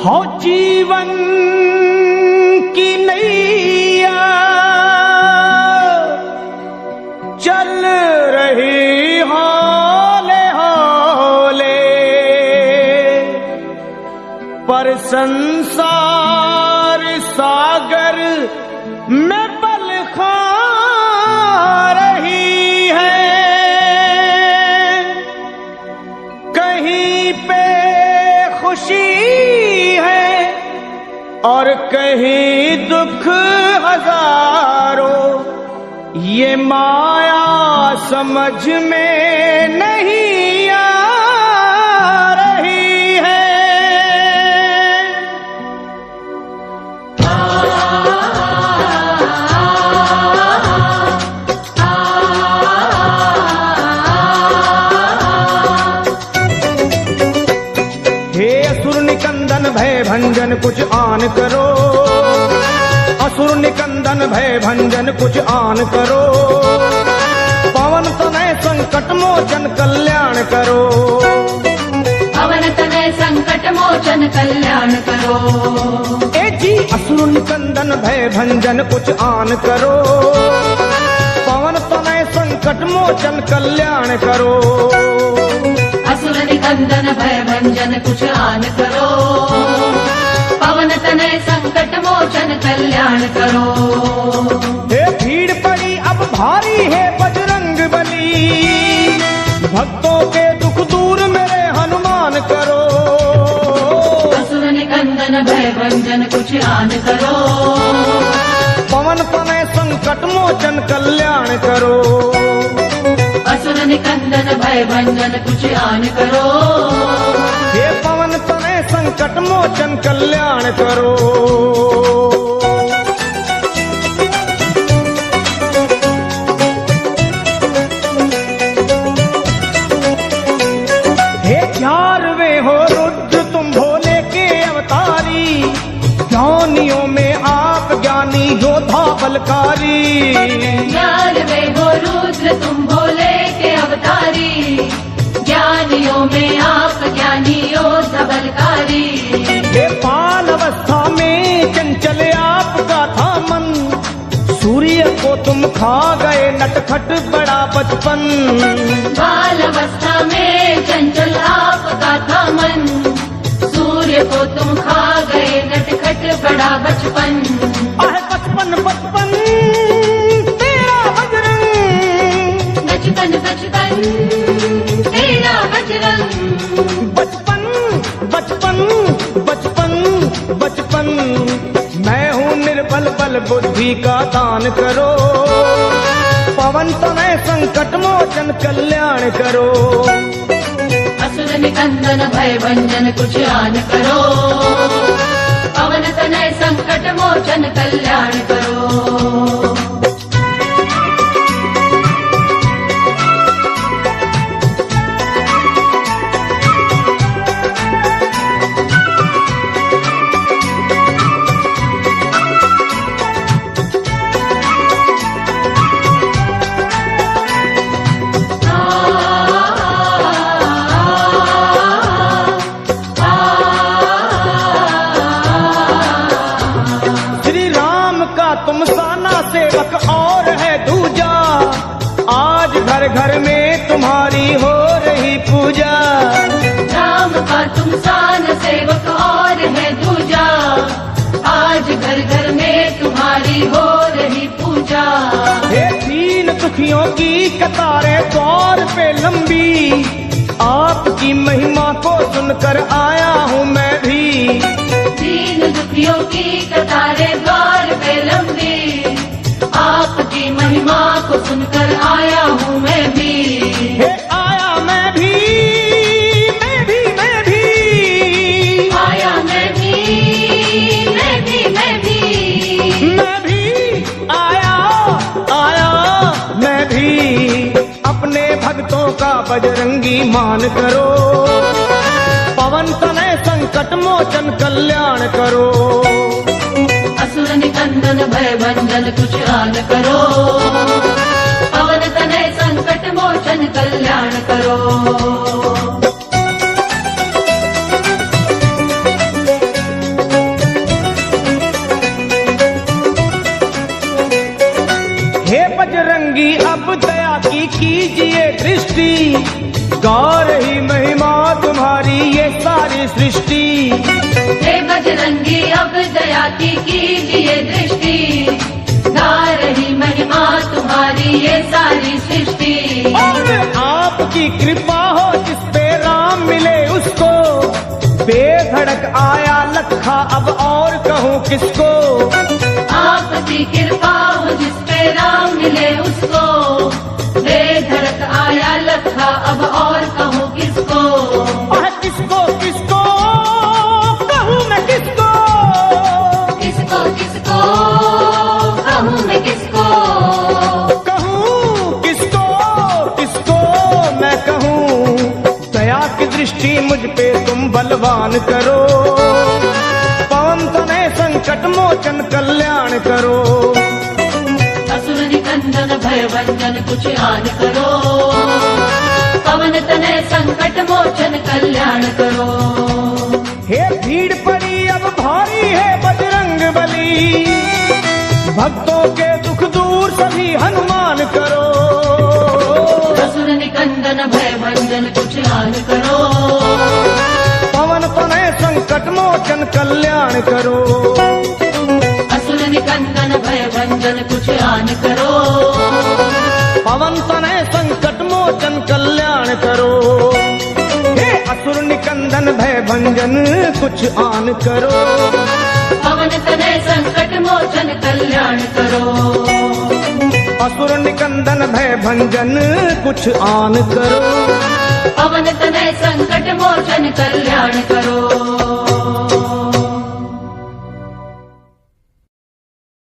हो जीवन की नैया चल रही हौले हौले, पर संसार सागर में पल खा रही है। कहीं पे खुशी है और कहीं दुख हजारों, ये माया समझ में नहीं आ रही है। हे असुर निकंदन भय भंजन कुछ आन करो, असुर निकंदन भय भंजन कुछ आन करो, पवन तनय संकट मोचन कल्याण करो, पवन तनय संकट मोचन कल्याण करो। ए जी असुर निकंदन भय भंजन कुछ आन करो, पवन तनय संकट मोचन कल्याण करो, असुर निकंदन भय भंजन कुछ आन करो, पवन तनय संकट मोचन कल्याण करो। हे भीड़ पड़ी अब भारी है बजरंग बली, भक्तों के दुख दूर मेरे हनुमान करो, असुर निकंदन भय भंजन कुछ आन करो, पवन तनय संकट मोचन कल्याण करो, असुर निकंदन भय भंजन कुछ आन करो, हे पवन तनय संकट मोचन कल्याण करो। हे 11वें हो रुद्र तुम भोले के अवतारी, ज्ञानियों में आप ज्ञानी योद्धा बलकारी, 11वें हो रुद्र तुम भोले के अवतारी, ज्ञानियों में आप ज्ञानी योद्धा बलकारी। हे बाल अवस्था में चंचल आपका था मन, सूर्य को तुम खा गए नटखट बड़ा बचपन, बाल अवस्था में चंचल आपका था मन, सूर्य को तुम खा गए नटखट बड़ा बचपन। आह बचपन बचपन तेरा बजरंग, बचपन बचपन तेरा बजरंग, बचपन बचपन बचपन बचपन, मैं हूँ निर्बल बल बुद्धि का दान करो, पवन तनय संकट मोचन कल्याण करो, असुर निकंदन भय भंजन कुछ आन करो, पवन तनय संकट मोचन कल्याण करो। तुम साना सेवक और है दूजा, आज घर घर में तुम्हारी हो रही पूजा, राम का तुम सान सेवक और है दूजा, आज घर घर में तुम्हारी हो रही पूजा। हे दीन दुखियों की कतारें द्वार पे लंबी, आपकी महिमा को सुनकर आया हूँ मैं भी, दीन दुखियों की कतारें द्वार पे लंबी, आपकी महिमा को सुनकर आया हूँ मैं भी। हे आया मैं भी, मैं भी मैं भी, आया मैं भी, मैं भी मैं भी, मैं भी आया आया मैं भी, अपने भक्तों का बजरंगी मान करो, पवन तनय संकट मोचन कल्याण करो, असुर निकंदन भय भंजन कुछ आन करो, पवन तनय संकट मोचन कल्याण करो। गा रही महिमा तुम्हारी ये सारी सृष्टि। हे बजरंगी अब दया की कीजिए दृष्टि, गा रही महिमा तुम्हारी ये सारी सृष्टि। और आपकी कृपा हो जिस पे राम मिले उसको, बेधड़क आया लखा अब और कहूँ किसको। आपकी कृपा हो जिस पे राम मिले उसको, बेधड़क आया लखा अब और कहूँ किसको। और किसको किसको कहूँ मैं किसको, किसको किसको कहूँ मैं किसको, कहूँ किसको किसको मैं कहूँ। दया की दृष्टि मुझ पे तुम बलवान करो, पवन तनय संकट मोचन कल्याण करो। असुर निकंदन भय भंजन कुछ आन करो, पवन तनय संकट मोचन कल्याण करो। हे भीड़ पड़ी अब भारी है बजरंग बली, भक्तों के दुख दूर सभी हनुमान करो। असुर निकंदन भय भंजन कुछ आन करो, पवन तनय संकट मोचन कल्याण करो। असुर निकंदन भय भंजन कुछ आन करो, पवन तनय संकट मोचन कल्याण करो। हे असुर निकंदन भय भंजन कुछ आन करो, पवन तनय संकट मोचन कल्याण करो। असुर निकंदन भय भंजन कुछ आन करो। पवन तनय संकट मोचन कल्याण